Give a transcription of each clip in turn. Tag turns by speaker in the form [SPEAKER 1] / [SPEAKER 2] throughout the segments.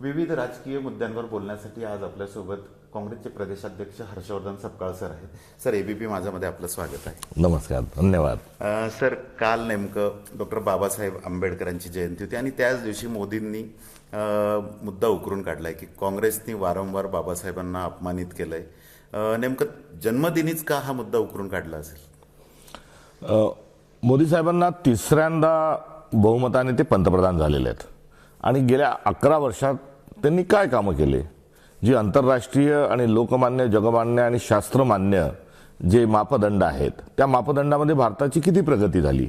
[SPEAKER 1] विविध राजकीय मुद्द्यांवर बोलण्यासाठी आज आपल्यासोबत काँग्रेसचे प्रदेशाध्यक्ष हर्षवर्धन सपकाळ सर आहेत. सर, एबीपी माझ्यामध्ये आपलं स्वागत आहे.
[SPEAKER 2] नमस्कार, धन्यवाद.
[SPEAKER 1] सर, काल नेमकं डॉक्टर बाबासाहेब आंबेडकरांची जयंती होती आणि त्याच दिवशी मोदींनी मुद्दा उकरून काढलाय की काँग्रेसनी वारंवार बाबासाहेबांना अपमानित केलंय. नेमकं जन्मदिनीच का हा मुद्दा उकरून काढला असेल?
[SPEAKER 2] मोदी साहेबांना तिसऱ्यांदा बहुमताने ते पंतप्रधान झालेले आहेत आणि गेल्या 11 वर्षात त्यांनी काय कामं केले, जी आंतरराष्ट्रीय आणि लोकमान्य, जगमान्य आणि शास्त्रमान्य जे मापदंड आहेत, त्या मापदंडामध्ये भारताची किती प्रगती झाली,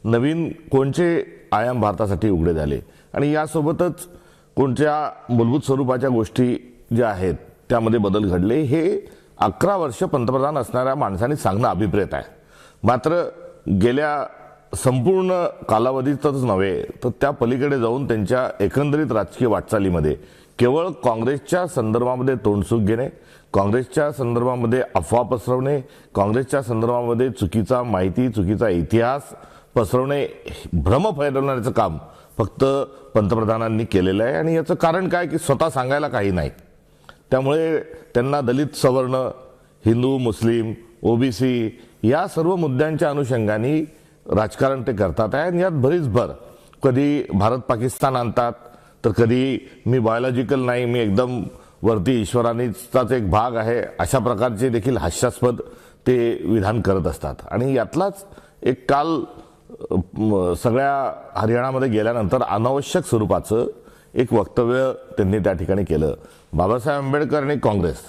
[SPEAKER 2] नवीन कोणते आयाम भारतासाठी उघडे झाले आणि यासोबतच कोणत्या मूलभूत स्वरूपाच्या गोष्टी ज्या आहेत त्यामध्ये बदल घडले, हे 11 वर्ष पंतप्रधान असणाऱ्या माणसाने सांगणं अभिप्रेत आहे. मात्र गेल्या संपूर्ण कालावधीतच नव्हे तर त्या पलीकडे जाऊन त्यांच्या एकंदरीत राजकीय वाटचालीमध्ये केवळ काँग्रेसच्या संदर्भामध्ये तोंडसुख घेणे, काँग्रेसच्या संदर्भामध्ये अफवा पसरवणे, काँग्रेसच्या संदर्भामध्ये चुकीचा माहिती, चुकीचा इतिहास पसरवणे, भ्रम फैलवण्याचं काम फक्त पंतप्रधानांनी केलेलं आहे. आणि याचं कारण काय की स्वतः सांगायला काही नाही. त्यामुळे त्यांना दलित, सवर्ण, हिंदू, मुस्लिम, ओबीसी या सर्व मुद्द्यांच्या अनुषंगाने राजकारण ते करतात आहे. आणि यात बरीच भर कधी भारत पाकिस्तान आणतात, तर कधी मी बायोलॉजिकल नाही, मी एकदम वरती ईश्वरानीचाच एक भाग आहे, अशा प्रकारचे देखील हास्यास्पद ते विधान करत असतात. आणि यातलाच एक काल सगळ्या हरियाणामध्ये गेल्यानंतर अनावश्यक स्वरूपाचं एक वक्तव्य त्यांनी त्या ठिकाणी केलं. बाबासाहेब आंबेडकर आणि काँग्रेस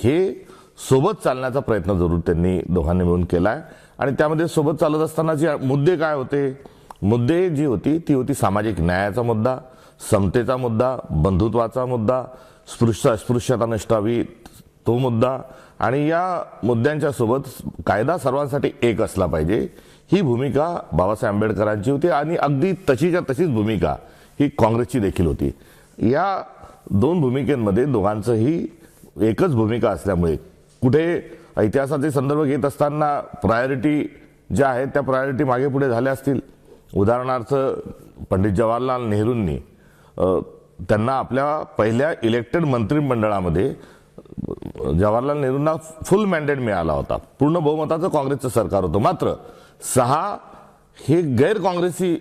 [SPEAKER 2] हे सोबत चालण्याचा प्रयत्न जरूर त्यांनी दोघांनी मिळून केला आहे. आणि त्यामध्ये सोबत चालत असताना जे मुद्दे काय होते, मुद्दे जी होती ती होती सामाजिक न्यायाचा मुद्दा, समतेचा मुद्दा, बंधुत्वाचा मुद्दा, अस्पृश्यता नष्टावी तो मुद्दा. आणि या मुद्द्यांच्या सोबत कायदा सर्वांसाठी एक असला पाहिजे, ही भूमिका बाबासाहेब आंबेडकरांची होती. आणि अगदी तशीच्या तशीच भूमिका ही काँग्रेसची देखील होती. या दोन भूमिकेमध्ये दोघांचंही एकच भूमिका असल्यामुळे कुठे इतिहासाचे संदर्भ घेत असताना प्रायोरिटी ज्या आहेत त्या प्रायोरिटी मागे पुढे झाल्या असतील. उदाहरणार्थ पंडित जवाहरलाल नेहरूंनी त्यांना आपल्या पहिल्या इलेक्टेड मंत्रिमंडळामध्ये जवाहरलाल नेहरूंना फुल मॅन्डेट मिळाला होता. पूर्ण बहुमताचं काँग्रेसचं सरकार होतं. मात्र 6 हे गैर काँग्रेसी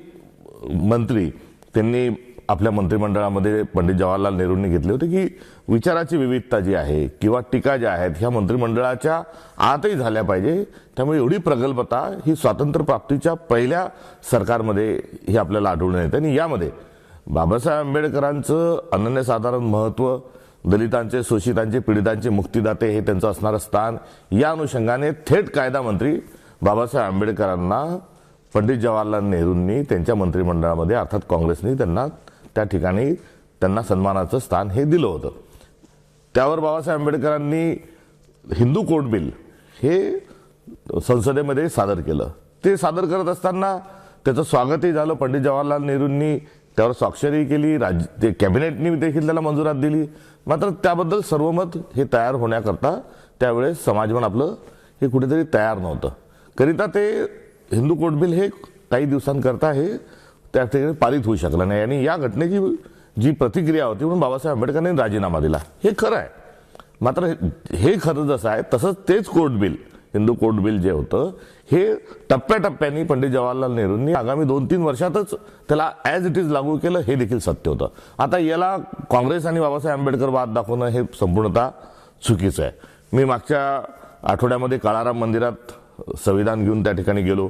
[SPEAKER 2] मंत्री त्यांनी आपल्या मंत्रिमंडळामध्ये पंडित जवाहरलाल नेहरूंनी घेतले होते की विचाराची विविधता जी आहे किंवा टीका ज्या आहेत ह्या मंत्रिमंडळाच्या आतही झाल्या पाहिजे. त्यामुळे एवढी प्रगल्भता ही स्वातंत्र्य प्राप्तीच्या पहिल्या सरकारमध्ये ही आपल्याला आढळून येते. आणि यामध्ये बाबासाहेब आंबेडकरांचं अनन्यसाधारण महत्त्व, दलितांचे, शोषितांचे, पीडितांचे मुक्तिदाते हे त्यांचं असणारं स्थान, या अनुषंगाने थेट कायदा मंत्री बाबासाहेब आंबेडकरांना पंडित जवाहरलाल नेहरूंनी त्यांच्या मंत्रिमंडळामध्ये अर्थात काँग्रेसने त्यांना त्या ठिकाणी त्यांना सन्मानाचं स्थान हे दिलं होतं. त्यावर बाबासाहेब आंबेडकरांनी हिंदू कोड बिल हे संसदेमध्ये सादर केलं. ते सादर करत असताना त्याचं स्वागतही झालं. पंडित जवाहरलाल नेहरूंनी त्यावर स्वाक्षरी केली, ते कॅबिनेटनी देखील त्याला मंजुरात दिली. मात्र त्याबद्दल सर्वमत हे तयार होण्याकरता त्यावेळेस समाजमन आपलं हे कुठेतरी तयार नव्हतं. करिता ते हिंदू कोड बिल हे काही दिवसांकरता हे त्या ठिकाणी पारित होऊ शकलं नाही. आणि या घटनेची जी प्रतिक्रिया होती म्हणून बाबासाहेब आंबेडकरांनी राजीनामा दिला, हे खरं आहे. मात्र हे खरं जसं आहे तसंच तेच code bill, Hindu code bill जे होतं हे टप्प्याटप्प्याने पंडित जवाहरलाल नेहरूंनी आगामी 2-3 वर्षातच त्याला ॲज इट इज लागू केलं, हे देखील सत्य होतं. आता याला काँग्रेस आणि बाबासाहेब आंबेडकर वाद दाखवणं हे संपूर्णतः चुकीचं आहे. मी मागच्या आठवड्यामध्ये काळाराम मंदिरात संविधान घेऊन त्या ठिकाणी गेलो.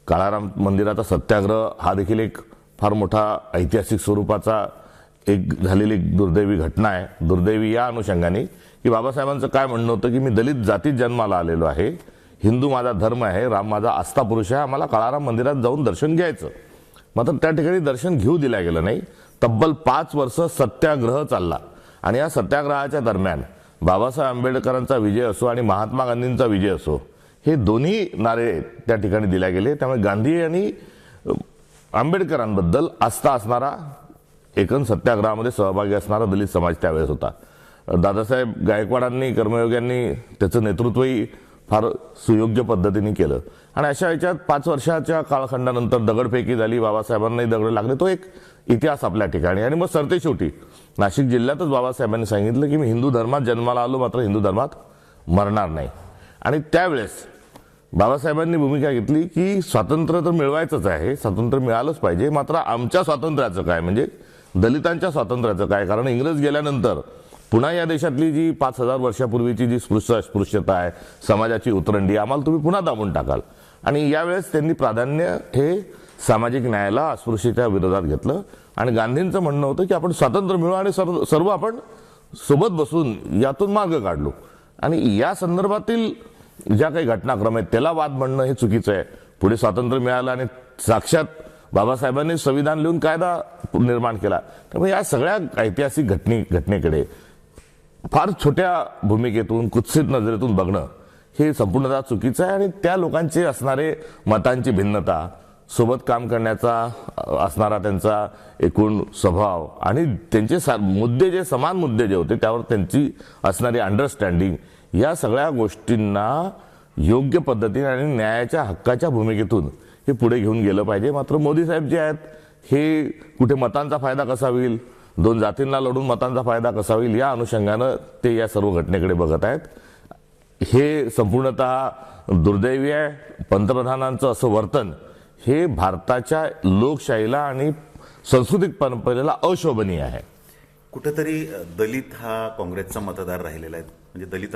[SPEAKER 2] काळाराम मंदिराचा सत्याग्रह हा देखील एक फार मोठा ऐतिहासिक स्वरूपाचा एक झालेली दुर्दैवी घटना आहे. दुर्दैवी या अनुषंगाने की बाबासाहेबांचं काय म्हणणं होतं की मी दलित जातीत जन्माला आलेलो आहे, हिंदू माझा धर्म आहे, राम माझा आस्था पुरुष आहे, आम्हाला काळाराम मंदिरात जाऊन दर्शन घ्यायचं. मात्र त्या ठिकाणी दर्शन घेऊ दिलं गेलं नाही. तब्बल 5 वर्ष सत्याग्रह चालला. आणि या सत्याग्रहाच्या दरम्यान बाबासाहेब आंबेडकरांचा विजय असो आणि महात्मा गांधींचा विजय असो, हे दोन्ही नारे त्या ठिकाणी दिले गेले. त्यामुळे गांधी आणि आंबेडकरांबद्दल आस्था असणारा, एकूण सत्याग्रहामध्ये सहभागी असणारा दलित समाज त्यावेळेस होता. दादासाहेब गायकवाडांनी, कर्मयोग्यांनी त्याचं नेतृत्वही फार सुयोग्य पद्धतीने केलं. आणि अशा याच्यात 5 वर्षाच्या कालखंडानंतर दगडफेकी झाली, बाबासाहेबांनाही दगड लागले. तो एक इतिहास आपल्या ठिकाणी. आणि मग सरतेशेवटी नाशिक जिल्ह्यातच बाबासाहेबांनी सांगितलं की मी हिंदू धर्मात जन्माला आलो, मात्र हिंदू धर्मात मरणार नाही. आणि त्यावेळेस बाबासाहेबांनी भूमिका घेतली की स्वातंत्र्य तर मिळवायचंच आहे, स्वातंत्र्य मिळालंच पाहिजे, मात्र आमच्या स्वातंत्र्याचं काय, म्हणजे दलितांच्या स्वातंत्र्याचं काय. कारण इंग्रज गेल्यानंतर पुन्हा या देशातली जी 5,000 वर्षापूर्वीची जी स्पृश्यता आहे, समाजाची उतरंडी, आम्हाला तुम्ही पुन्हा दाबून टाकाल. आणि यावेळेस त्यांनी प्राधान्य हे सामाजिक न्यायाला, अस्पृश्यतेच्या विरोधात घेतलं. आणि गांधींचं म्हणणं होतं की आपण स्वातंत्र्य मिळवू आणि सर्व आपण सोबत बसून यातून मार्ग काढलो. आणि या संदर्भातील ज्या काही घटनाक्रम आहेत त्याला वाद म्हणणं हे चुकीचं आहे. पुढे स्वातंत्र्य मिळालं आणि साक्षात बाबासाहेबांनी संविधान लिहून कायदा निर्माण केला. त्यामुळे या सगळ्या ऐतिहासिक घटनेकडे फार छोट्या भूमिकेतून, कुत्सित नजरेतून बघणं हे संपूर्णतः चुकीचं आहे. आणि त्या लोकांचे असणारे मतांची भिन्नता, सोबत काम करण्याचा असणारा त्यांचा एकूण स्वभाव आणि त्यांचे मुद्दे जे समान मुद्दे जे होते त्यावर त्यांची असणारी अंडरस्टँडिंग, या सगळ्या गोष्टींना योग्य पद्धतीने आणि न्यायाच्या हक्काच्या भूमिकेतून हे पुढे घेऊन गेलं पाहिजे. मात्र मोदी साहेब जे आहेत हे कुठे मतांचा फायदा कसा होईल, 2 जातींना लढून मतांचा फायदा कसा होईल, या अनुषंगानं ते या सर्व घटनेकडे बघत आहेत. हे संपूर्णतः दुर्दैवी आहे. पंतप्रधानांचं असं वर्तन हे भारताच्या लोकशाहीला आणि सांस्कृतिक परंपरेला अशोभनीय आहे.
[SPEAKER 1] कुठेतरी दलित हा काँग्रेसचा मतदार राहिलेला आहे. म्हणजे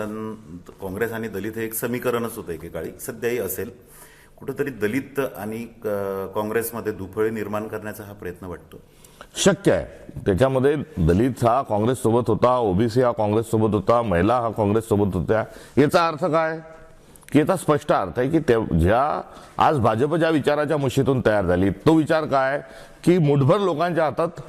[SPEAKER 1] काँग्रेस आणि दलित हे एक समीकरणच होतं एकेकाळी, सध्याही असेल. कुठेतरी दलित आणि काँग्रेसमध्ये दुफळी निर्माण करण्याचा हा प्रयत्न वाटतो.
[SPEAKER 2] शक्य आहे. त्याच्यामध्ये दलित हा काँग्रेस सोबत होता, ओबीसी हा काँग्रेस सोबत होता, महिला हा काँग्रेस सोबत होत्या. याचा अर्थ काय की याचा स्पष्ट अर्थ आहे की आज भाजप ज्या विचाराच्या मुशीतून तयार झाली, तो विचार काय की मुठभर लोकांच्या हातात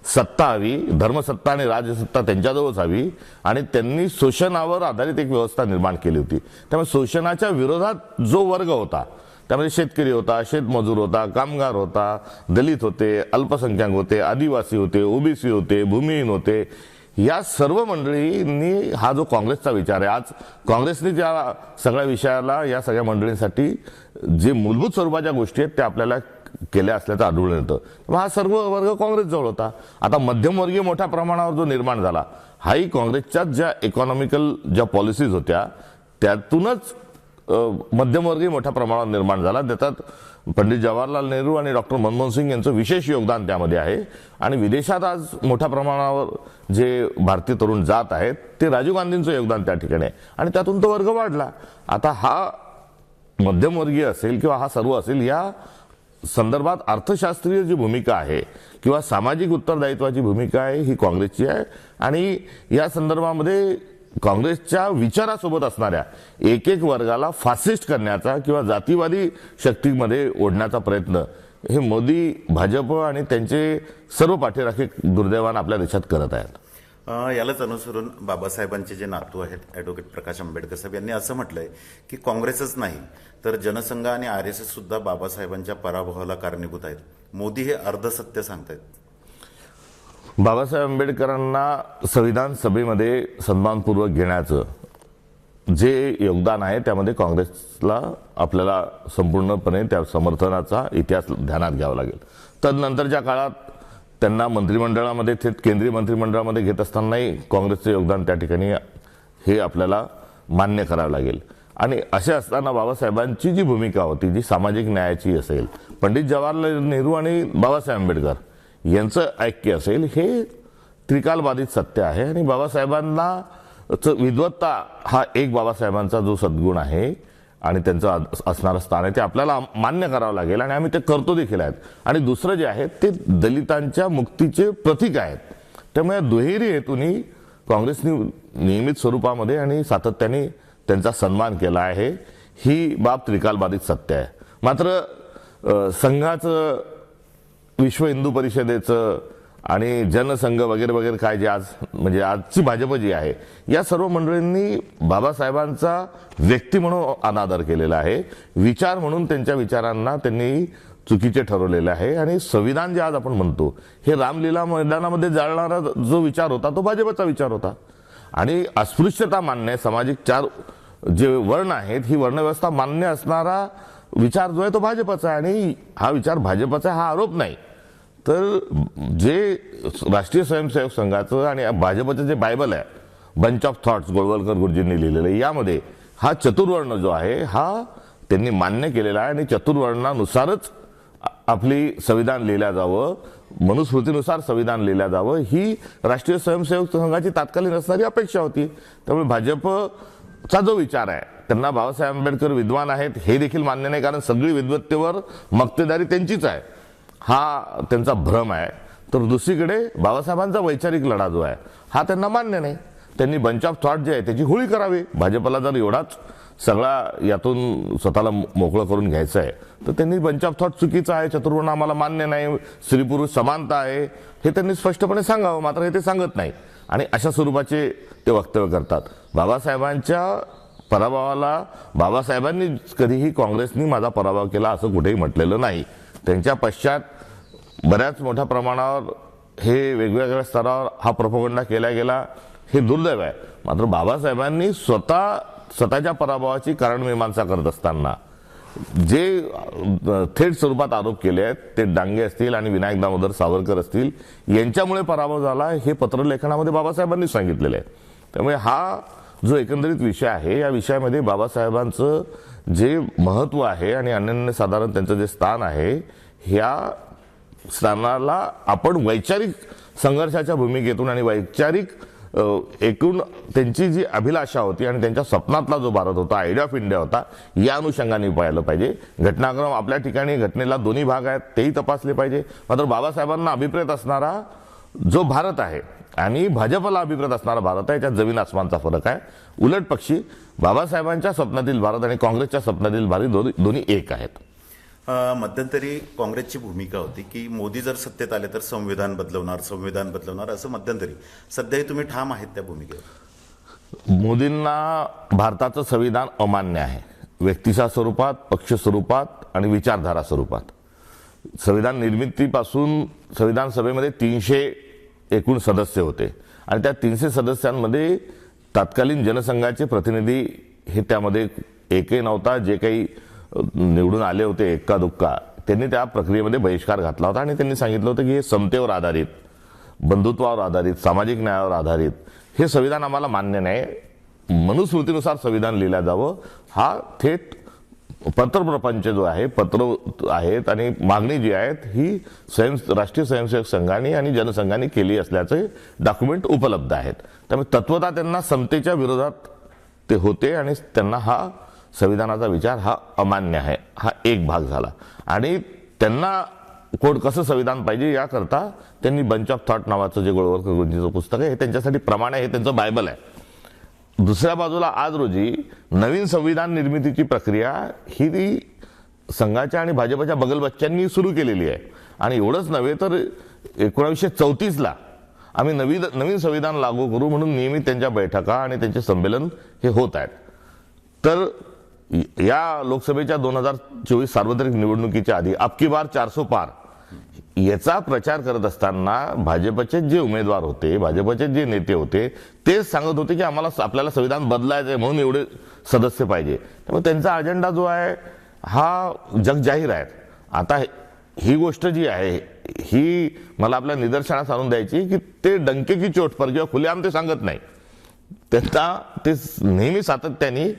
[SPEAKER 2] सत्ता हवी, धर्मसत्ता आणि राजसत्ता त्यांच्याजवळच हवी. आणि त्यांनी शोषणावर आधारित एक व्यवस्था निर्माण केली होती. त्यामुळे शोषणाच्या विरोधात जो वर्ग होता, त्यामध्ये शेतकरी होता, शेतमजूर होता, कामगार होता, दलित होते, अल्पसंख्याक होते, आदिवासी होते, ओबीसी होते, भूमिहीन होते, या सर्व मंडळींनी हा जो काँग्रेसचा विचार आहे, आज काँग्रेसने ज्या सगळ्या विषयाला या सगळ्या मंडळींसाठी जे मूलभूत स्वरूपाच्या गोष्टी आहेत त्या आपल्याला केल्या असल्याचं आढळून येतं. हा सर्व वर्ग काँग्रेसजवळ होता. आता मध्यमवर्गीय मोठ्या प्रमाणावर जो निर्माण झाला, हाही काँग्रेसच्याच ज्या इकॉनॉमिकल ज्या पॉलिसीज होत्या त्यातूनच मध्यमवर्गीय मोठ्या प्रमाणावर निर्माण झाला. त्याच्यात पंडित जवाहरलाल नेहरू आणि डॉक्टर मनमोहन सिंग यांचं विशेष योगदान त्यामध्ये आहे. आणि विदेशात आज मोठ्या प्रमाणावर जे भारतीय तरुण जात आहेत ते राजीव गांधींचं योगदान त्या ठिकाणी आहे. आणि त्यातून तो वर्ग वाढला. आता हा मध्यमवर्गीय असेल किंवा हा सर्व असेल, या संदर्भात अर्थशास्त्रीय जी भूमिका आहे किंवा सामाजिक उत्तरदायित्वाची भूमिका आहे ही काँग्रेसची आहे. आणि या संदर्भामध्ये काँग्रेसच्या विचारासोबत असणाऱ्या एक वर्गाला फासिस्ट करण्याचा किंवा जातीवादी शक्तीमध्ये ओढण्याचा प्रयत्न हे मोदी, भाजप आणि त्यांचे सर्व पाठीराखे दुर्दैवाने आपल्या देशात करत आहेत.
[SPEAKER 1] यालाच अनुसरून बाबासाहेबांचे जे नातू आहेत ॲडव्होकेट प्रकाश आंबेडकर साहेब यांनी असं म्हटलंय की काँग्रेसच नाही तर जनसंघ आणि RSS सुद्धा बाबासाहेबांच्या पराभवाला कारणीभूत आहेत. मोदी हे अर्धसत्य सांगतायत.
[SPEAKER 2] बाबासाहेब आंबेडकरांना संविधान सभेमध्ये सन्मानपूर्वक घेण्याचं जे योगदान आहे त्यामध्ये काँग्रेसला आपल्याला संपूर्णपणे त्या समर्थनाचा इतिहास ध्यानात घ्यावा लागेल. तदनंतरच्या काळात त्यांना मंत्रिमंडळामध्ये, थेट केंद्रीय मंत्रिमंडळामध्ये घेत असतानाही काँग्रेसचे योगदान त्या ठिकाणी हे आपल्याला मान्य करावं लागेल. आणि असे असताना बाबासाहेबांची जी भूमिका होती जी सामाजिक न्यायाची असेल, पंडित जवाहरलाल नेहरू आणि बाबासाहेब आंबेडकर यांचं ऐक्य असेल, हे त्रिकालबाधित सत्य आहे. आणि बाबासाहेबांना विद्वत्ता हा एक बाबासाहेबांचा जो सद्गुण आहे आणि त्यांचं असणारं स्थान आहे ते आपल्याला मान्य करावं लागेल आणि आम्ही ते करतो देखील आहेत. आणि दुसरं जे आहे ते दलितांच्या मुक्तीचे प्रतीक आहेत. त्यामुळे दुहेरी हेतूंनी काँग्रेसने नियमित स्वरूपामध्ये आणि सातत्याने त्यांचा सन्मान केला आहे. ही बाब त्रिकालबाधित सत्य आहे. मात्र संघाचं, विश्व हिंदू परिषदेचं आणि जनसंघ वगैरे वगैरे काय जे आज म्हणजे आजची भाजप जी आहे, या सर्व मंडळींनी बाबासाहेबांचा व्यक्ती म्हणून अनादर केलेला आहे. विचार म्हणून त्यांच्या विचारांना त्यांनी चुकीचे ठरवलेले आहे. आणि संविधान जे आज आपण म्हणतो हे रामलीला मैदानामध्ये जाळणारा जो विचार होता तो भाजपचा विचार होता. आणि अस्पृश्यता मान्य, सामाजिक 4 जे वर्ण आहेत ही वर्णव्यवस्था मान्य असणारा विचार जो आहे तो भाजपचा आहे. आणि हा विचार भाजपचा हा आरोप नाही, तर जे राष्ट्रीय स्वयंसेवक संघाचं आणि भाजपचं जे बायबल आहे, बंच ऑफ थॉट्स गोळवलकर गुरुजींनी लिहिलेलं, यामध्ये हा चतुर्वर्ण जो आहे हा त्यांनी मान्य केलेला आहे आणि चतुर्वर्णानुसारच आपली संविधान लिहिल्या जावं, मनुस्मृतीनुसार संविधान लिहिल्या जावं, ही राष्ट्रीय स्वयंसेवक संघाची तात्कालीन असणारी अपेक्षा होती. त्यामुळे भाजपचा जो विचार आहे, त्यांना बाबासाहेब आंबेडकर विद्वान आहेत हे देखील मान्य नाही, कारण सगळी विद्वत्तेवर मक्तेदारी त्यांचीच आहे, हा त्यांचा भ्रम आहे. तर दुसरीकडे बाबासाहेबांचा वैचारिक लढा जो आहे हा त्यांना मान्य नाही. त्यांनी बंच ऑफ थॉट जे आहे त्याची होळी करावी. भाजपला जर एवढाच सगळा यातून स्वतःला मोकळं करून घ्यायचं आहे तर त्यांनी बंच ऑफ थॉट चुकीचं आहे, चतुर्वर्ण आम्हाला मान्य नाही, स्त्री पुरुष समानता आहे, हे त्यांनी स्पष्टपणे सांगावं. मात्र हे ते सांगत नाही आणि अशा स्वरूपाचे ते वक्तव्य करतात. बाबासाहेबांच्या पराभवाला बाबासाहेबांनी कधीही काँग्रेसनी माझा पराभव केला असं कुठेही म्हटलेलं नाही. त्यांच्या पश्चात बऱ्याच मोठ्या प्रमाणावर हे वेगवेगळ्या स्तरावर हा प्रोपगंडा केला गेला, हे दुर्दैव आहे. मात्र बाबासाहेबांनी स्वतःच्या पराभवाची कारणमीमांसा करत असताना जे थेट स्वरूपात आरोप केले आहेत ते डांगे असतील आणि विनायक दामोदर सावरकर असतील यांच्यामुळे पराभव झाला, हे पत्रलेखनामध्ये बाबासाहेबांनी सांगितलेलं आहे. त्यामुळे हा जो एकंदरीत विषय आहे, या विषयामध्ये बाबासाहेबांचं जे महत्त्व आहे आणि अनन्यसाधारण त्यांचं जे स्थान आहे, ह्या स्थानाला आपण वैचारिक संघर्षाच्या भूमिकेतून आणि वैचारिक एकूण त्यांची जी अभिलाषा होती आणि त्यांच्या स्वप्नातला जो भारत होता, आयडिया ऑफ इंडिया होता, या अनुषंगाने पाहिलं पाहिजे. घटनाक्रम आपल्या ठिकाणी, घटनेला दोन्ही भाग आहेत तेही तपासले पाहिजे. मात्र बाबासाहेबांना अभिप्रेत असणारा जो भारत आहे आणि भाजपला अभिप्रेत असणारा भारत आहे, याच्यात जमीन आसमानचा फरक आहे. उलट पक्षी बाबासाहेबांच्या स्वप्नातील भारत आणि काँग्रेसच्या स्वप्नातील भारत दोन्ही एक आहेत.
[SPEAKER 1] मध्यंतरी काँग्रेसची भूमिका होती की मोदी जर सत्तेत आले तर संविधान बदलवणार असं मध्यंतरी. सध्याही तुम्ही ठाम आहेत त्या भूमिकेवर?
[SPEAKER 2] मोदींना भारताचं संविधान अमान्य आहे, व्यक्तीच्या स्वरूपात, पक्ष स्वरूपात आणि विचारधारा स्वरूपात. संविधान निर्मितीपासून संविधान सभेमध्ये 300 एकूण सदस्य होते आणि त्या 300 सदस्यांमध्ये तत्कालीन जनसंघाचे प्रतिनिधी हे त्यामध्ये एकही नव्हता. जे काही निवडून आले होते एक्का दुक्का, त्यांनी त्या प्रक्रियेमध्ये बहिष्कार घातला होता आणि त्यांनी सांगितलं होतं की हे समतेवर आधारित, बंधुत्वावर आधारित, सामाजिक न्यायावर आधारित हे संविधान आम्हाला मान्य नाही, मनुस्मृतीनुसार संविधान लिहिलं जावं. हा थेट पत्रप्रपंच जो आहे, पत्र आहेत आणि मागणी जी आहेत ही राष्ट्रीय स्वयंसेवक संघाने आणि जनसंघाने केली असल्याचे डॉक्युमेंट उपलब्ध आहेत. त्यामुळे तत्वतः त्यांना समतेच्या विरोधात ते होते आणि त्यांना हा संविधानाचा विचार हा अमान्य आहे, हा एक भाग झाला. आणि त्यांना कसं संविधान पाहिजे याकरता त्यांनी बंच ऑफ थॉट नावाचं जे गोळवलकर गुरुजींचं पुस्तक आहे हे त्यांच्यासाठी प्रमाण आहे, हे त्यांचं बायबल आहे. दुसऱ्या बाजूला आज रोजी नवीन संविधान निर्मितीची प्रक्रिया ही संघाच्या आणि भाजपच्या बगलबच्च्यांनी सुरू केलेली आहे. आणि एवढंच नव्हे तर 1934ला आम्ही नवीन संविधान लागू करू म्हणून नियमित त्यांच्या बैठका आणि त्यांचे संमेलन हे होत आहेत. तर या लोकसभेच्या 2024 सार्वत्रिक निवडणुकीच्या आधी अबकी बार 400 पार याचा प्रचार करत असताना भाजपचे जे उमेदवार होते, भाजपचे जे नेते होते, तेच सांगत होते की आपल्याला संविधान बदलायचं आहे म्हणून एवढे सदस्य पाहिजे. त्यामुळे त्यांचा अजेंडा जो आहे हा जगजाहीर आहे. आता ही गोष्ट जी आहे ही मला आपल्या निदर्शनास आणून द्यायची की ते डंके की चोट पर किंवा खुलेआम ते सांगत नाही. त्यांना ते नेहमी सातत्याने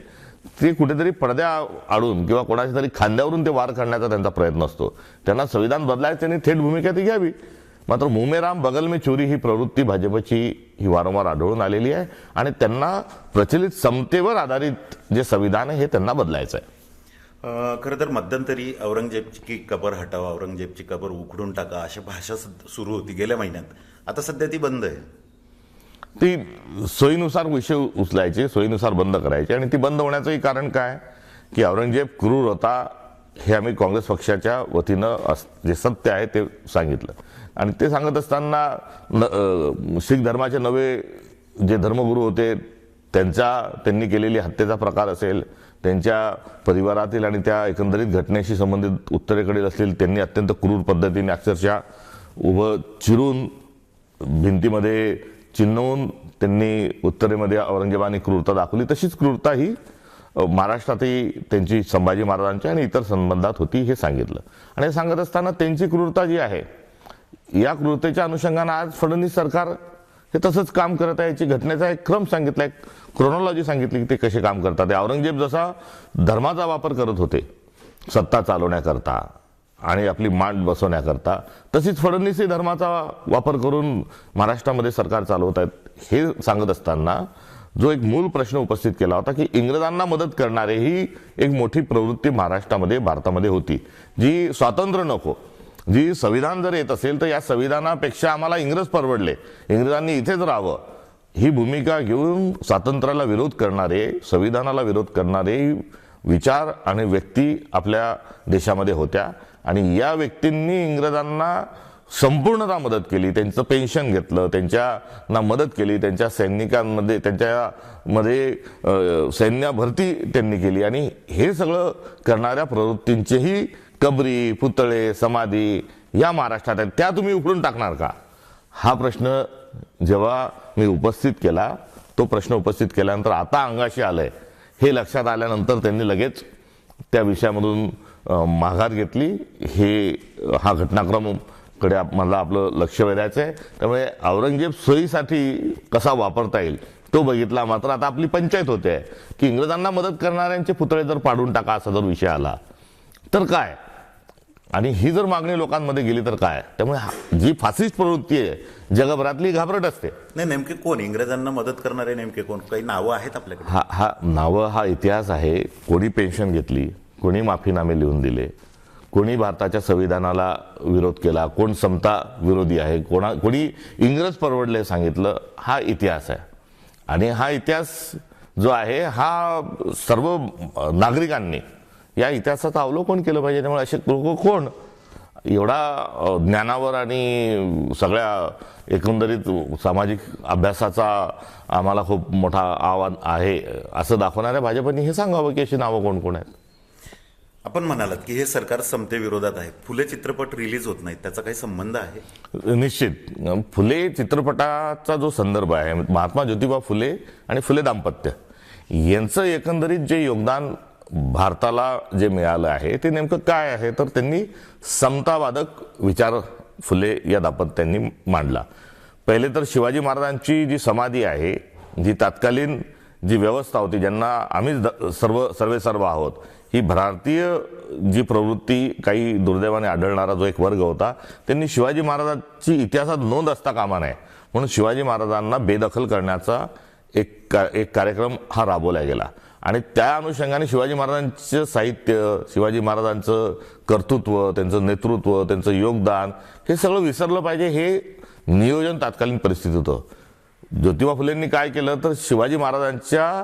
[SPEAKER 2] ते कुठेतरी पडद्या आडून किंवा कोणाच्या तरी खांद्यावरून ते वार करण्याचा त्यांचा प्रयत्न असतो. त्यांना संविधान बदलायचं, त्यांनी थेट भूमिका ती घ्यावी. मात्र मुमेराम बगल में चोरी ही प्रवृत्ती भाजपची ही वारंवार आढळून आलेली आहे आणि त्यांना प्रचलित समतेवर आधारित जे संविधान आहे हे त्यांना बदलायचं आहे.
[SPEAKER 1] खरं तर मध्यंतरी औरंगजेबची कबर हटावा, औरंगजेबची कबर उखडून टाका अशी भाषा सुरू होती गेल्या महिन्यात. आता सध्या ती बंद आहे.
[SPEAKER 2] ती सोयीनुसार विषय उचलायचे, सोयीनुसार बंद करायचे. आणि ती बंद होण्याचंही कारण काय की औरंगजेब क्रूर होता हे आम्ही काँग्रेस पक्षाच्या वतीनं जे सत्य आहे ते सांगितलं. आणि ते सांगत असताना शीख धर्माचे नवे जे धर्मगुरू होते त्यांनी केलेली हत्येचा प्रकार असेल, त्यांच्या परिवारातील आणि त्या एकंदरीत घटनेशी संबंधित उत्तरेकडील असतील त्यांनी अत्यंत क्रूर पद्धतीने अक्षरशः उभं चिरून भिंतीमध्ये चिन्हवून त्यांनी उत्तरेमध्ये औरंगजेबाने क्रूरता दाखवली. तशीच क्रूरता ही महाराष्ट्रातही त्यांची संभाजी महाराजांच्या आणि इतर संबंधात होती हे सांगितलं. आणि हे सांगत असताना त्यांची क्रूरता जी आहे या क्रूरतेच्या अनुषंगानं आज फडणवीस सरकार हे तसंच काम करत आहे. याची घटनेचा एक क्रम सांगितला, एक क्रोनॉलॉजी सांगितली की ते कसे काम करतात. औरंगजेब जसा धर्माचा वापर करत होते सत्ता चालवण्याकरता आणि आपली मांड बसवण्याकरता, तशीच फडणवीसही धर्माचा वापर करून महाराष्ट्रामध्ये सरकार चालवत आहेत. हे सांगत असताना जो एक मूळ प्रश्न उपस्थित केला होता की इंग्रजांना मदत करणारे ही एक मोठी प्रवृत्ती महाराष्ट्रामध्ये, भारतामध्ये होती, जी स्वातंत्र्य नको, जी संविधान जर येत असेल तर या संविधानापेक्षा आम्हाला इंग्रज परवडले, इंग्रजांनी इथेच राहावं, ही भूमिका घेऊन स्वातंत्र्याला विरोध करणारे, संविधानाला विरोध करणारे विचार आणि व्यक्ती आपल्या देशामध्ये होत्या. आणि या व्यक्तींनी इंग्रजांना संपूर्णतः मदत केली, त्यांचं पेन्शन घेतलं, त्यांच्याना मदत केली, त्यांच्या सैनिकांमध्ये, त्यांच्यामध्ये सैन्य भरती त्यांनी केली. आणि हे सगळं करणाऱ्या प्रवृत्तींचेही कबरी, पुतळे, समाधी या महाराष्ट्रात आहेत, त्या तुम्ही उखडून टाकणार का? हा प्रश्न जेव्हा मी उपस्थित केला, तो प्रश्न उपस्थित केल्यानंतर आता अंगाशी आलंय हे लक्षात आल्यानंतर त्यांनी लगेच त्या विषयामधून माघार घेतली. हा घटनाक्रम कडे मला आपलं लक्ष वेधायचं आहे. त्यामुळे औरंगजेब सोयीसाठी कसा वापरता येईल तो बघितला. मात्र आता आपली पंचायत होते की इंग्रजांना मदत करणाऱ्यांचे पुतळे जर पाडून टाका असा जर विषय आला तर काय, आणि ही जर मागणी लोकांमध्ये गेली तर काय. त्यामुळे जी फासिस्ट प्रवृत्ती आहे जगभरातली घाबरट असते.
[SPEAKER 1] नाही, नेमके कोण इंग्रजांना मदत करणारे, नेमके कोण? काही नावं आहेत आपल्याकडे?
[SPEAKER 2] हा नावं, हा इतिहास आहे. कोणी पेन्शन घेतली, कोणी माफीनामे लिहून दिले, कोणी भारताच्या संविधानाला विरोध केला, कोण समता विरोधी आहे, कोणी इंग्रज परवडले सांगितलं, हा इतिहास आहे. आणि हा इतिहास जो आहे हा सर्व नागरिकांनी या इतिहासाचं अवलोकन केलं पाहिजे. त्यामुळे असे लोक कोण एवढा ज्ञानावर आणि सगळ्या एकंदरीत सामाजिक अभ्यासाचा आम्हाला खूप मोठा आव्हान आहे असं दाखवणाऱ्या भाजपने हे सांगावं की अशी नावं कोण कोण आहेत.
[SPEAKER 1] आपण म्हणालात की हे सरकार समतेविरोधात आहे. फुले चित्रपट रिलीज होत नाहीत, त्याचा काही संबंध आहे?
[SPEAKER 2] निश्चित. फुले चित्रपटाचा जो संदर्भ आहे, महात्मा ज्योतिबा फुले आणि फुले दाम्पत्य यांचं एकंदरीत जे योगदान भारताला जे मिळालं आहे ते नेमकं काय आहे, तर त्यांनी समतावादक विचार फुले या दाम्पत्यांनी मांडला. पहिले तर शिवाजी महाराजांची जी समाधी आहे, जी तत्कालीन जी व्यवस्था होती, ज्यांना आम्ही सर्व आहोत, ही भारतीय जी प्रवृत्ती काही दुर्दैवाने आढळणारा जो एक वर्ग होता, त्यांनी शिवाजी महाराजांची इतिहासात नोंद असता कामा नये म्हणून शिवाजी महाराजांना बेदखल करण्याचा एक कार्यक्रम हा राबवला गेला. आणि त्या अनुषंगाने शिवाजी महाराजांचं साहित्य, शिवाजी महाराजांचं कर्तृत्व, त्यांचं नेतृत्व, त्यांचं योगदान हे सगळं विसरलं पाहिजे, हे नियोजन तात्कालीन परिस्थितीत होतं. ज्योतिबा फुलेंनी काय केलं तर शिवाजी महाराजांच्या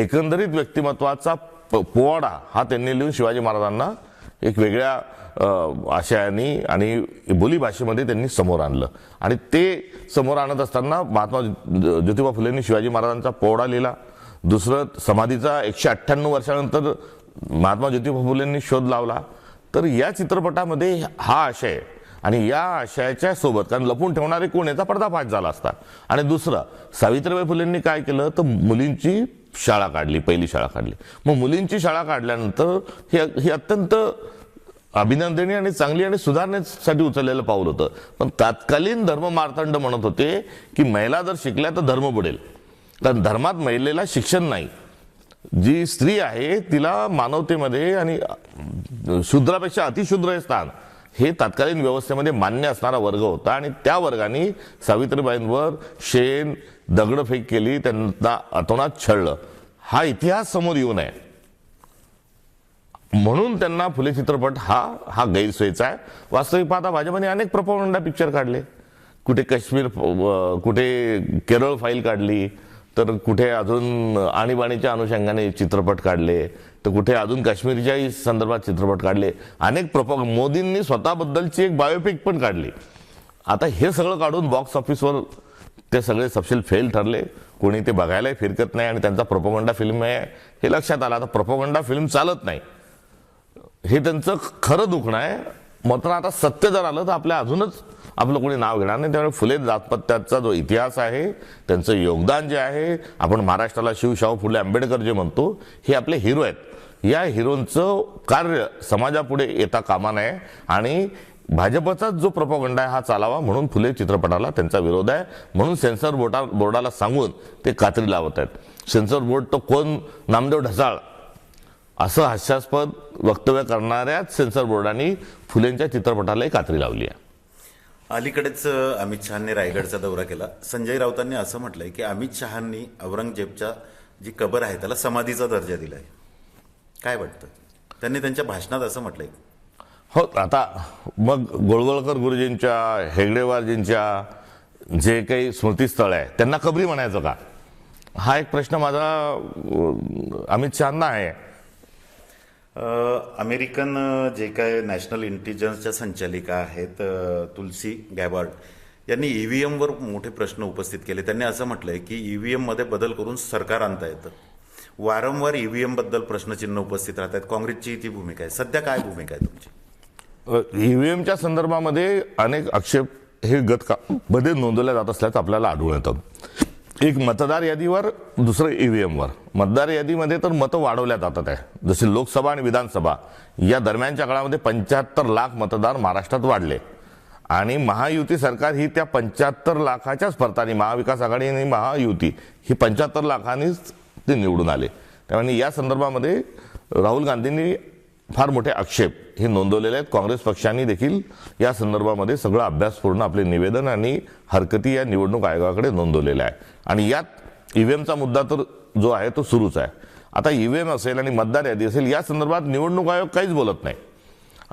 [SPEAKER 2] एकंदरीत व्यक्तिमत्वाचा पोवाडा हा त्यांनी लिहून शिवाजी महाराजांना एक वेगळ्या आशयाने आणि बोलीभाषेमध्ये त्यांनी समोर आणलं. आणि ते समोर आणत असताना महात्मा ज्योतिबा फुलेंनी शिवाजी महाराजांचा पोवाडा लिहिला. दुसरं, समाधीचा 198 वर्षानंतर महात्मा ज्योतिबा फुलेंनी शोध लावला. तर या चित्रपटामध्ये हा आशय आणि या आशयाच्या सोबत, कारण लपून ठेवणारे कोण याचा पर्दाफाश झाला असता. आणि दुसरं, सावित्रीबाई फुलेंनी काय केलं तर मुलींची शाळा काढली, पहिली शाळा काढली. मग मुलींची शाळा काढल्यानंतर ही अत्यंत अभिनंदनीय आणि चांगली आणि सुधारण्यासाठी उचललेलं पाऊल होतं. पण तत्कालीन धर्ममार्तंड म्हणत होते की महिला जर शिकल्या तर धर्म बुडेल, कारण धर्मात महिलेला शिक्षण नाही. जी स्त्री आहे तिला मानवतेमध्ये आणि शूद्रापेक्षा अतिशूद्र हे स्थान हे तत्कालीन व्यवस्थेमध्ये मान्य असणारा वर्ग होता. आणि त्या वर्गाने सावित्रीबाईंवर शेण दगडफेक केली, त्यांना अतोनात छळलं. हा इतिहास समोर येऊ नये म्हणून त्यांना फुले चित्रपट हा गैरसोयीचा आहे. वास्तविक पाहता भाजपने अनेक प्रोपगंडा पिक्चर काढले, कुठे काश्मीर, कुठे केरळ फाईल काढली, तर कुठे अजून आणीबाणीच्या अनुषंगाने चित्रपट काढले, तर कुठे अजून काश्मीरच्याही संदर्भात चित्रपट काढले. अनेक मोदींनी स्वतःबद्दलची एक बायोपिक पण काढली. आता हे सगळं काढून बॉक्स ऑफिसवर ते सगळे तपशील फेल ठरले. कोणी ते बघायलाही फिरकत नाही आणि त्यांचा प्रोपगंडा फिल्म आहे हे लक्षात आलं. आता प्रोपगंडा फिल्म चालत नाही हे त्यांचं खरं दुखणं आहे. मात्र आता सत्य जर आलं तर आपल्या अजूनच आपलं कोणी नाव घेणार नाही. त्यामुळे फुले दाम्पत्याचा जो इतिहास आहे, त्यांचं योगदान जे आहे, आपण महाराष्ट्राला शिवशाहू फुले आंबेडकर जे म्हणतो, हे आपले हिरो आहेत. या हिरोंचं कार्य समाजापुढे येता कामा नये आणि भाजपचाच जो प्रोपगंडा आहे हा चालावा म्हणून फुले चित्रपटाला त्यांचा विरोध आहे, म्हणून सेन्सर बोर्डाला सांगून ते कात्री लावत आहेत. सेन्सर बोर्ड तो कोण, नामदेव ढसाळ असं हास्यास्पद वक्तव्य करणाऱ्याच सेन्सर बोर्डाने फुलेंच्या चित्रपटालाही कात्री लावली आहे.
[SPEAKER 1] अलीकडेच अमित शहांनी रायगडचा दौरा केला. संजय राऊतांनी असं म्हटलंय की अमित शहांनी औरंगजेबच्या जी कबर आहे त्याला समाधीचा दर्जा दिलाय. काय वाटतं? त्यांनी त्यांच्या भाषणात असं म्हटलंय.
[SPEAKER 2] हो, आता मग गोळवळकर गुरुजींच्या, हेगडेवारजींच्या जे काही स्मृतीस्थळ आहे त्यांना कबरी म्हणायचं का, हा एक प्रश्न माझा अमित शहांना आहे.
[SPEAKER 1] अमेरिकन जे काय नॅशनल इंटेलिजन्सच्या संचालिका आहेत तुलसी गॅबार्ड यांनी ईव्हीएमवर मोठे प्रश्न उपस्थित केले. त्यांनी असं म्हटलंय की ईव्हीएम मध्ये बदल करून सरकार आणता येतं. वारंवार ईव्हीएम बद्दल प्रश्नचिन्ह उपस्थित राहत आहेत. काँग्रेसची ती भूमिका आहे. सध्या काय भूमिका आहे तुमची?
[SPEAKER 2] ईव्हीएमच्या संदर्भामध्ये अनेक आक्षेप हे मध्ये नोंदवल्या जात असल्याचं आपल्याला आढळून येतं. एक मतदार यादीवर, दुसरं ईव्हीएमवर. मतदार यादीमध्ये तर मतं वाढवल्या जातात आहे, जसे लोकसभा आणि विधानसभा या दरम्यानच्या काळामध्ये 75 लाख मतदार महाराष्ट्रात वाढले आणि महायुती सरकार ही त्या 75 लाखाच्याच फरकाने, महाविकास आघाडी आणि महायुती ही 75 लाखांनीच ते निवडून आले. त्यामुळे या संदर्भामध्ये राहुल गांधींनी फार मोठे आक्षेप हे नोंदवलेले आहेत. काँग्रेस पक्षांनी देखील या संदर्भामध्ये सगळं अभ्यासपूर्ण आपले निवेदन आणि हरकती या निवडणूक आयोगाकडे नोंदवलेल्या आहे. आणि यात ईव्हीएमचा मुद्दा तर जो आहे तो सुरूच आहे. आता ईव्हीएम असेल आणि मतदार यादी असेल या संदर्भात निवडणूक आयोग काहीच बोलत नाही.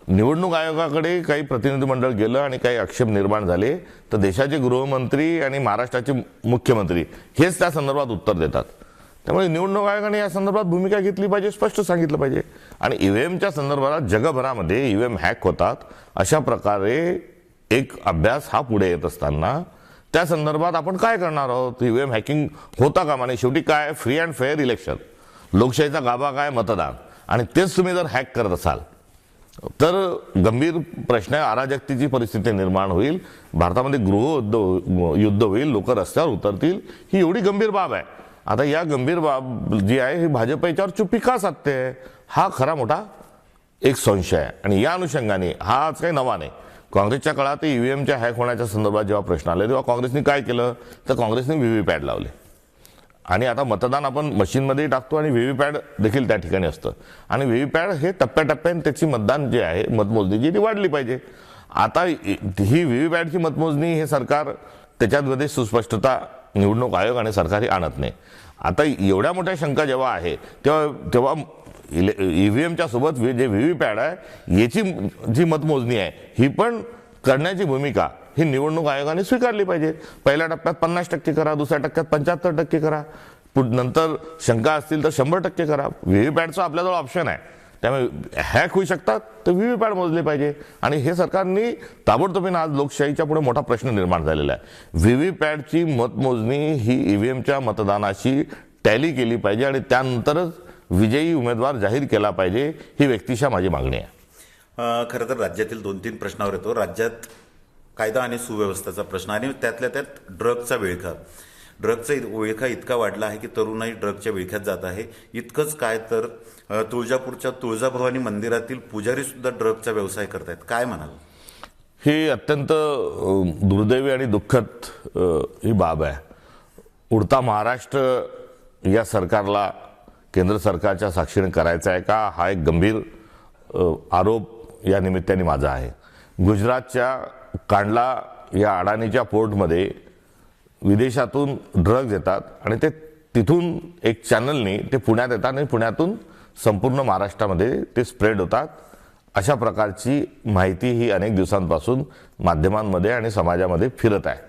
[SPEAKER 2] निवडणूक आयोगाकडे काही प्रतिनिधी मंडळ गेलं आणि काही आक्षेप निर्माण झाले तर देशाचे गृहमंत्री आणि महाराष्ट्राचे मुख्यमंत्री हेच त्या संदर्भात उत्तर देतात. त्यामुळे निवडणूक आयोगाने या संदर्भात भूमिका घेतली पाहिजे, स्पष्ट सांगितलं पाहिजे. आणि ईव्हीएमच्या संदर्भात जगभरामध्ये ईव्हीएम हॅक होतात अशा प्रकारे एक अभ्यास हा पुढे येत असताना त्या संदर्भात आपण काय करणार आहोत? ईव्हीएम हॅकिंग होता कामा नये. शेवटी काय, फ्री अँड फेअर इलेक्शन, लोकशाहीचा गाभा काय, मतदान, आणि तेच तुम्ही जर हॅक करत असाल तर गंभीर प्रश्न, अराजकतेची परिस्थिती निर्माण होईल. भारतामध्ये गृहयुद्ध होईल, लोक रस्त्यावर उतरतील. ही एवढी गंभीर बाब आहे. आता या गंभीर बाब जी आहे ही भाजप याच्यावर चुप्पी का साधते, हा खरा मोठा एक संशय आहे. आणि या अनुषंगाने हा आज काही नवा नाही. काँग्रेसच्या काळात ईव्हीएमच्या हॅक होण्याच्या संदर्भात जेव्हा प्रश्न आले तेव्हा काँग्रेसने काय केलं तर काँग्रेसने व्हीव्हीपॅट लावले. आणि आता मतदान आपण मशीनमध्ये टाकतो आणि व्हीव्हीपॅट देखील त्या ठिकाणी असतं. आणि व्हीव्हीपॅट हे टप्प्याटप्प्याने त्याची मतदान जे आहे, मतमोजणी जी ती वाढली पाहिजे. आता ही व्हीव्हीपॅटची मतमोजणी हे सरकार त्याच्यामध्ये सुस्पष्टता निवडणूक आयोग आणि सरकारी आणत नाही. आता एवढ्या मोठ्या शंका जेव्हा आहे तेव्हा ईव्हीएमच्या सोबत जे व्हीव्हीपॅट आहे याची जी मतमोजणी आहे ही पण करण्याची भूमिका ही निवडणूक आयोगाने स्वीकारली पाहिजे. पहिल्या टप्प्यात 50% करा, दुसऱ्या टप्प्यात 75% करा, नंतर शंका असतील तर 100% करा. व्हीव्हीपॅटचा आपल्याजवळ ऑप्शन आहे. त्यामुळे हॅक होऊ शकतात तर व्हीव्हीपॅट मोजले पाहिजे. आणि हे सरकारने ताबडतोबीने आज लोकशाहीच्या पुढे मोठा प्रश्न निर्माण झालेला आहे. व्हीव्हीपॅटची मतमोजणी ही ईव्हीएमच्या मतदानाशी टॅली केली पाहिजे आणि त्यानंतरच विजयी उमेदवार जाहीर केला पाहिजे, ही व्यक्तिशः माझी मागणी आहे.
[SPEAKER 1] खरं तर राज्यातील 2-3 प्रश्नावर येतो. राज्यात कायदा आणि सुव्यवस्थेचा प्रश्न आणि त्यातल्या त्यात ड्रगचा विळखा इतका वाढला आहे की तरुणाई ड्रगच्या विळख्यात जात आहे. इतकंच काय तर तुळजापूरच्या तुळजाभवानी मंदिरातील पुजारी सुद्धा ड्रगचा व्यवसाय करतायत. काय म्हणाल?
[SPEAKER 2] ही अत्यंत दुर्दैवी आणि दुःखद ही बाब आहे. उडता महाराष्ट्र या सरकारला केंद्र सरकारच्या साक्षीने करायचा आहे का, हा एक गंभीर आरोप या निमित्ताने माझा आहे. गुजरातच्या कांडला या अडाणीच्या पोर्टमध्ये विदेशातून ड्रग्ज येतात आणि ते तिथून एक चॅनलनी ते पुण्यात येतात आणि पुण्यातून संपूर्ण महाराष्ट्रामध्ये ते स्प्रेड होतात. अशा प्रकारची माहिती ही अनेक दिवसांपासून माध्यमांमध्ये आणि समाजामध्ये फिरत आहे.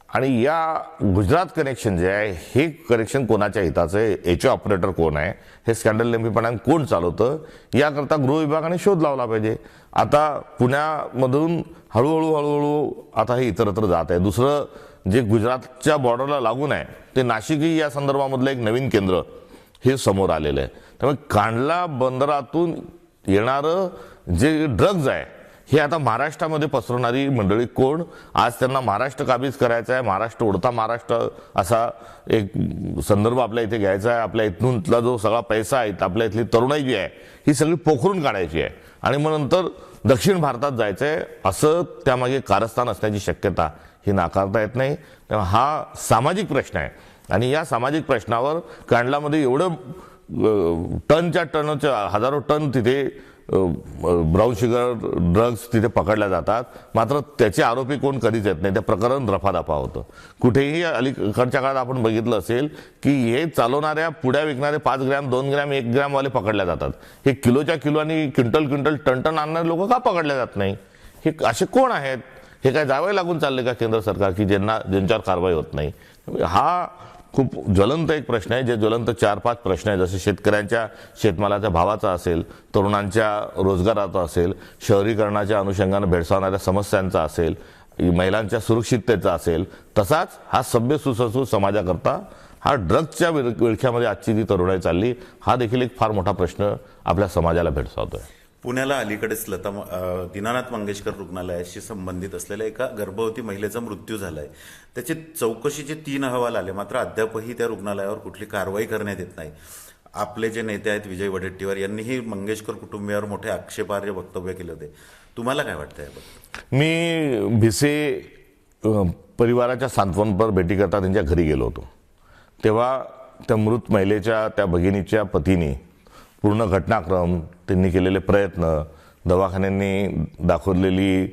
[SPEAKER 2] आणि या गुजरात कनेक्शन जे आहे हे कनेक्शन कोणाच्या हिताचं आहे, याचे ऑपरेटर कोण आहे, हे स्कॅन्डल नेहमीपणाने कोण चालवतं, याकरता गृह विभागाने शोध लावला पाहिजे. आता पुण्यामधून हळूहळू आता हे इतरत्र जात आहे. दुसरं जे गुजरातच्या बॉर्डरला लागून आहे ते नाशिकही या संदर्भामधलं एक नवीन केंद्र हे समोर आलेलं आहे. त्यामुळे कांडला बंदरातून येणारं जे ड्रग्ज आहे हे आता महाराष्ट्रामध्ये पसरवणारी मंडळी कोण? आज त्यांना महाराष्ट्र काबीज करायचा आहे, महाराष्ट्र उडता महाराष्ट्र असा एक संदर्भ आपल्या इथे घ्यायचा आहे. आपल्या इथूनला जो सगळा पैसा आहे, आपल्या इथली तरुणाई जी आहे ही सगळी पोखरून काढायची आहे आणि मग नंतर दक्षिण भारतात जायचं आहे, असं त्यामागे कारस्थान असण्याची शक्यता ही नाकारता येत नाही. तेव्हा हा सामाजिक प्रश्न आहे आणि या सामाजिक प्रश्नावर कांडलामध्ये एवढं टनच्या हजारो टन तिथे ब्राऊन शुगर ड्रग्ज तिथे पकडल्या जातात, मात्र त्याचे आरोपी कोण कधीच येत नाही. ते प्रकरण रफादफा होतं. कुठेही अलीकडच्या काळात आपण बघितलं असेल की हे चालवणाऱ्या पुड्या विकणारे 5 ग्रॅम 2 ग्रॅम 1 ग्रॅम वाले पकडल्या जातात. हे किलोच्या किलो आणि क्विंटल टन आणणारे लोक का पकडले जात नाही? हे असे कोण आहेत? हे काय जावं लागून चालले का केंद्र सरकार की ज्यांच्यावर कारवाई होत नाही? हा खूप ज्वलंत एक प्रश्न आहे. जे ज्वलंत 4-5 प्रश्न आहेत, जसे शेतकऱ्यांच्या शेतमालाच्या भावाचा असेल, तरुणांच्या रोजगाराचा असेल, शहरीकरणाच्या अनुषंगाने भेडसावणाऱ्या समस्यांचा असेल, महिलांच्या सुरक्षिततेचा असेल, तसाच हा सभ्य सुसंस्कृत समाजाकरता हा ड्रग्जच्या विळख्यामध्ये आजची जी तरुणाई चालली, हा देखील एक फार मोठा प्रश्न आपल्या समाजाला भेडसावतोय.
[SPEAKER 1] पुण्याला अलीकडेच दीनानाथ मंगेशकर रुग्णालयाशी संबंधित असलेल्या एका गर्भवती महिलेचा मृत्यू झालाय. त्याचे चौकशीचे 3 अहवाल आले, मात्र अद्यापही त्या रुग्णालयावर कुठली कारवाई करण्यात येत नाही. आपले जे नेते आहेत विजय वडेट्टीवार यांनीही मंगेशकर कुटुंबियावर मोठे आक्षेपार्ह वक्तव्य केले होते. तुम्हाला काय वाटतं याबद्दल?
[SPEAKER 2] मी भिसे परिवाराच्या सांत्वनपर भेटी करता त्यांच्या घरी गेलो होतो. तेव्हा त्या मृत महिलेच्या त्या भगिनीच्या पतीने पूर्ण घटनाक्रम, त्यांनी केलेले प्रयत्न, दवाखान्यांनी दाखवलेली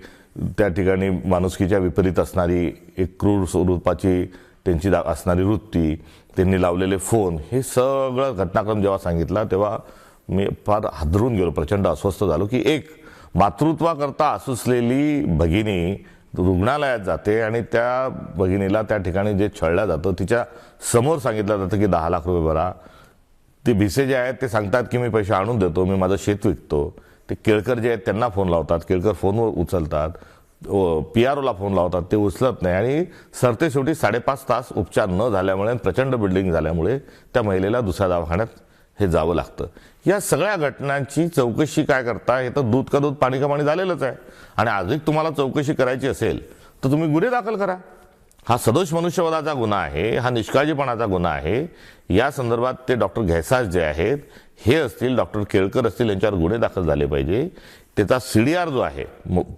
[SPEAKER 2] त्या ठिकाणी माणुसकीच्या विपरीत असणारी एक क्रूर स्वरूपाची त्यांची असणारी वृत्ती, त्यांनी लावलेले फोन, हे सगळं घटनाक्रम जेव्हा सांगितला तेव्हा मी फार हादरून गेलो, प्रचंड अस्वस्थ झालो की एक मातृत्वाकरता असूसलेली भगिनी रुग्णालयात जाते आणि त्या भगिनीला त्या ठिकाणी जे छळलं जातं, तिच्या समोर सांगितलं जातं की 10 लाख रुपये भरा. ते भिसे जे आहेत ते सांगतात की मी पैसे आणून देतो, मी माझं शेत विकतो. ते केळकर जे आहेत त्यांना फोन लावतात, केळकर फोनवर उचलतात, PROला फोन लावतात, ते उचलत नाही आणि सरते शेवटी 5.5 तास उपचार न झाल्यामुळे, प्रचंड बिल्डिंग झाल्यामुळे त्या महिलेला दुसऱ्या दवाखान्यात हे जावं लागतं. या सगळ्या घटनांची चौकशी काय करता? हे तर दूध का दूध पाणी का पाणी झालेलंच आहे. आणि आजही तुम्हाला चौकशी करायची असेल तर तुम्ही गुन्हे दाखल करा. हा सदोष मनुष्यवधाचा गुन्हा आहे, हा निष्काळजीपणाचा गुन्हा आहे. या संदर्भात ते डॉक्टर घैसास जे आहेत हे असतील, डॉक्टर केळकर असतील, यांच्यावर गुन्हे दाखल झाले पाहिजे. त्याचा CDR जो आहे,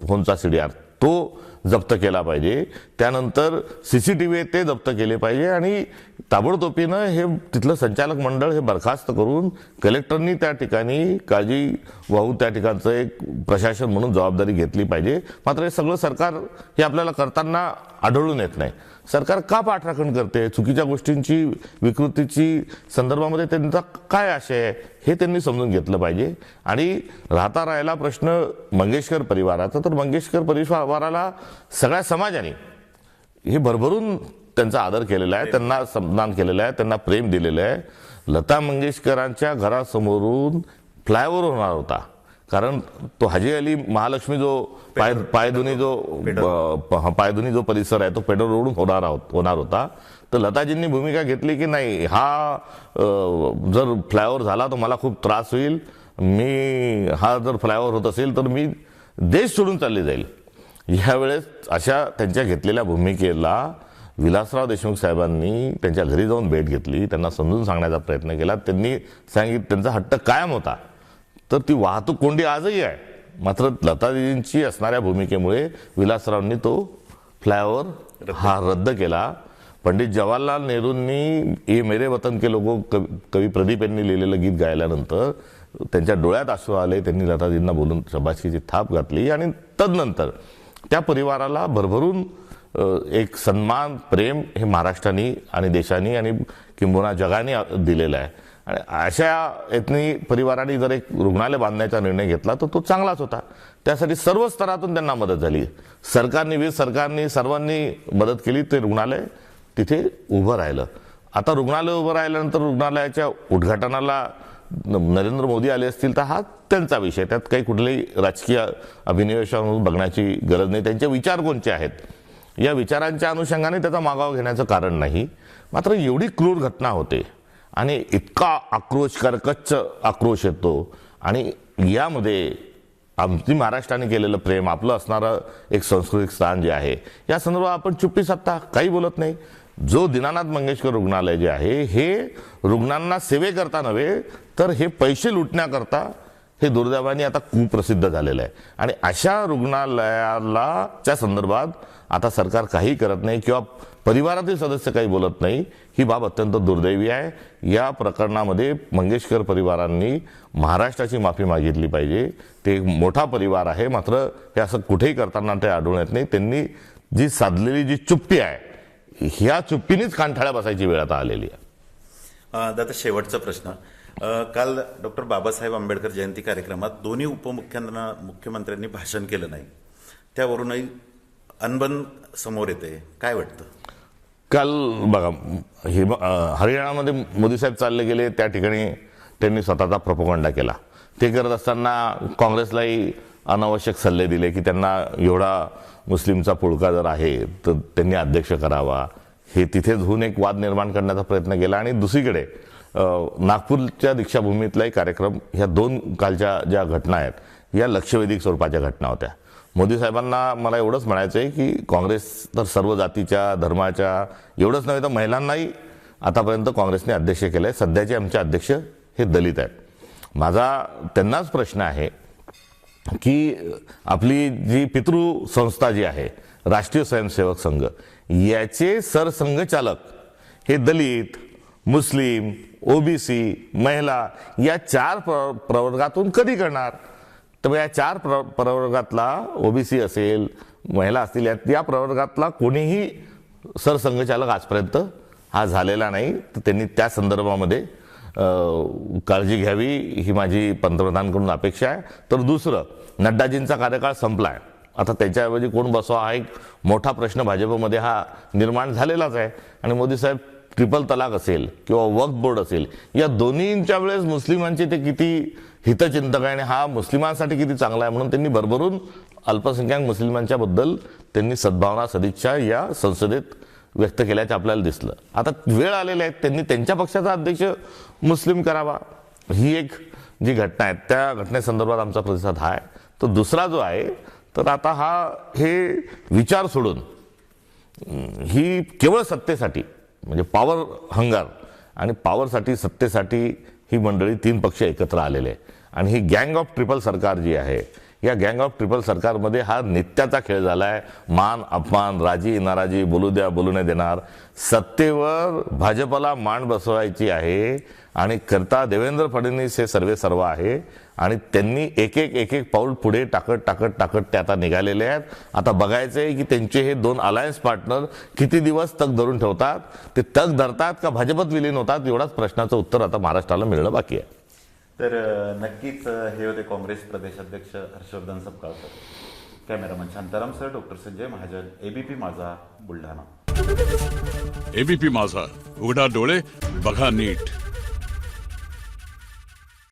[SPEAKER 2] फोनचा CDR, तो जप्त केला पाहिजे. त्यानंतर CCTV ते जप्त केले पाहिजे आणि ताबडतोबीनं हे तिथलं संचालक मंडळ हे बरखास्त करून कलेक्टरनी त्या ठिकाणी काळजी वाहू त्या ठिकाणचं एक प्रशासन म्हणून जबाबदारी घेतली पाहिजे. मात्र हे सगळं सरकार हे आपल्याला करताना आढळून येत नाही. सरकार का पाठराखण करते? चुकीच्या गोष्टींची विकृतीची संदर्भामध्ये त्यांचा काय आशय आहे हे त्यांनी समजून घेतलं पाहिजे. आणि राहिला प्रश्न मंगेशकर परिवाराचा, तर मंगेशकर परिवाराला सगळ्या समाजाने हे भरभरून त्यांचा आदर केलेला आहे, त्यांना सन्मान केलेला आहे, त्यांना प्रेम दिलेलं आहे. लता मंगेशकरांच्या घरासमोरून फ्लायओव्हर होणार होता, कारण तो हाजी अली महालक्ष्मी जो पायधुनी जो परिसर आहे तो पेट्रोल रोडून होणार होता. तर लताजींनी भूमिका घेतली की नाही, हा जर फ्लायओव्हर झाला तर मला खूप त्रास होईल, हा जर फ्लायओव्हर होत असेल तर मी देश सोडून चालली जाईल. यावेळेस अशा त्यांच्या घेतलेल्या भूमिकेला विलासराव देशमुख साहेबांनी त्यांच्या घरी जाऊन भेट घेतली, त्यांना समजून सांगण्याचा प्रयत्न केला. त्यांनी सांगितलं, त्यांचा हट्ट कायम होता, तर ती वाहतूक कोंडी आजही आहे. मात्र लताजींची असणाऱ्या भूमिकेमुळे विलासरावांनी तो फ्लायओव्हर हा रद्द केला. पंडित जवाहरलाल नेहरूंनी ये मेरे वतन के लोगो कवी प्रदीप यांनी लिहिलेलं गीत गायल्यानंतर त्यांच्या डोळ्यात अश्रू आले. त्यांनी लताजींना बोलून शाबासकीची थाप घातली आणि तदनंतर त्या परिवाराला भरभरून एक सन्मान, प्रेम हे महाराष्ट्राने आणि देशाने आणि किंबहुना जगाने दिलेलं आहे. आणि अशा यातनी परिवाराने जर एक रुग्णालय बांधण्याचा निर्णय घेतला तर तो चांगलाच होता. त्यासाठी सर्व स्तरातून त्यांना मदत झाली. सरकारने सर्वांनी मदत केली, ते रुग्णालय तिथे उभं राहिलं. आता रुग्णालय उभं राहिल्यानंतर रुग्णालयाच्या उद्घाटनाला नरेंद्र मोदी आले असतील तर हा त्यांचा विषय, त्यात काही कुठलेही राजकीय अभिनिवेशावरून बघण्याची गरज नाही. त्यांचे विचार कोणते आहेत या विचारांच्या अनुषंगाने त्याचा मागोवा घेण्याचं कारण नाही. मात्र एवढी क्रूर घटना होते आणि इतका आक्रोश, कर्कच्च आक्रोश येतो आणि यामध्ये आमची महाराष्ट्राने केलेलं प्रेम, आपलं असणारं एक सांस्कृतिक स्थान जे आहे, या संदर्भात आपण चुप्पी सत्ता काही बोलत नाही. जो दीनानाथ मंगेशकर रुग्णालय जे आहे हे रुग्णांना सेवेकरता नव्हे तर हे पैसे लुटण्याकरता हे दुर्दैवाने आता कुप्रसिद्ध झालेलं आहे. आणि अशा रुग्णालयाला च्या संदर्भात आता सरकार काही करत नाही किंवा परिवारातील सदस्य काही बोलत नाही. ही बाब अत्यंत दुर्दैवी आहे. या प्रकरणामध्ये मंगेशकर परिवारांनी महाराष्ट्राची माफी मागितली पाहिजे. ते एक मोठा परिवार आहे, मात्र हे असं कुठेही करताना ते आढळून येत नाही. त्यांनी जी साधलेली जी चुप्पी आहे, ह्या चुप्पीनेच कानठाळ्या बसायची वेळ आता आलेली आहे.
[SPEAKER 1] दादा, शेवटचा प्रश्न. काल डॉक्टर बाबासाहेब आंबेडकर जयंती कार्यक्रमात दोन्ही मुख्यमंत्र्यांनी भाषण केलं नाही. त्यावरूनही अनबन समोर येते. काय वाटतं?
[SPEAKER 2] काल बघा, हरियाणामध्ये मोदी साहेब चालले गेले, त्या ठिकाणी त्यांनी स्वतःचा प्रोपगंडा केला. ते करत असताना काँग्रेसलाही अनावश्यक सल्ले दिले की त्यांना एवढा मुस्लिमचा पुळका जर आहे तर त्यांनी अध्यक्ष करावा. हे तिथेच होऊन एक वाद निर्माण करण्याचा प्रयत्न केला. आणि दुसरीकडे नागपूरच्या दीक्षाभूमीतलाही कार्यक्रम, ह्या दोन कालच्या ज्या घटना आहेत या लक्षवेधिक स्वरूपाच्या घटना होत्या. मोदी साहेबांना मला एवढंच म्हणायचं आहे की काँग्रेस तर सर्व जातीच्या, धर्माच्या, एवढंच नव्हे तर महिलांनाही आतापर्यंत काँग्रेसने अध्यक्ष केलं आहे. सध्याचे आमचे अध्यक्ष हे दलित आहेत. माझा त्यांनाच प्रश्न आहे की आपली जी पितृसंस्था जी आहे, राष्ट्रीय स्वयंसेवक संघ, याचे सरसंघचालक हे दलित, मुस्लिम, ओबीसी, महिला या 4 प्रवर्गातून कधी करणार? तर या 4 प्रवर्गातला ओबीसी असेल, महिला असतील, या प्रवर्गातला कोणीही सरसंघचालक आजपर्यंत हा झालेला नाही. तर त्यांनी त्या संदर्भामध्ये काळजी घ्यावी, ही माझी पंतप्रधानांकडून अपेक्षा आहे. तर दुसरं, नड्डाजींचा कार्यकाळ संपला आहे, आता त्याच्याऐवजी कोण बसवा हा एक मोठा प्रश्न भाजपमध्ये हा निर्माण झालेलाच आहे. आणि मोदी साहेब ट्रिपल तलाक असेल किंवा वक्फ बोर्ड असेल, या दोन्हींच्या वेळेस मुस्लिमांचे ते किती हितचिंतक आहे आणि हा मुस्लिमांसाठी किती चांगला आहे म्हणून त्यांनी भरभरून अल्पसंख्याक मुस्लिमांच्या बद्दल त्यांनी सद्भावना, सदिच्छा या संसदेत व्यक्त केल्याचं आपल्याला दिसलं. आता वेळ आलेली आहे, त्यांनी त्यांच्या पक्षाचा अध्यक्ष मुस्लिम करावा. ही एक जी घटना आहे त्या घटनेसंदर्भात आमचा प्रतिसाद हा आहे. तर दुसरा जो आहे, तर आता हे विचार सोडून ही केवळ सत्तेसाठी, म्हणजे पॉवर हंगर आणि पॉवरसाठी, सत्तेसाठी ही मंडळी 3 पक्ष एकत्र आलेले आहे. आणि ही गँग ऑफ ट्रिपल सरकार जी आहे, या गँग ऑफ ट्रिपल सरकारमध्ये हा नित्याचा खेळ झाला आहे. मान अपमान, राजी नाराजी, बोलू द्या बोलू नाही देणार. सत्तेवर भाजपला मान बसवायची आहे आणि करता देवेंद्र फडणवीस हे सर्वे सर्व आहे. आणि त्यांनी एक एक पाऊल पुढे टाकत ते आता निघालेले आहेत. आता बघायचं आहे की त्यांचे हे 2 अलायन्स पार्टनर किती दिवस तग धरून ठेवतात. ते तग धरतात का भाजपत विलीन होतात, एवढाच प्रश्नाचं उत्तर आता महाराष्ट्राला मिळणं बाकी आहे.
[SPEAKER 1] तर नक्कीच हे होते काँग्रेस प्रदेशाध्यक्ष हर्षवर्धन सपकाळकर. Cameraman Shantaram sir, doctor Sanjay Mahajan, ABP Majha, Buldhana.
[SPEAKER 3] ABP माझा, उघडा डोळे बघा नीट.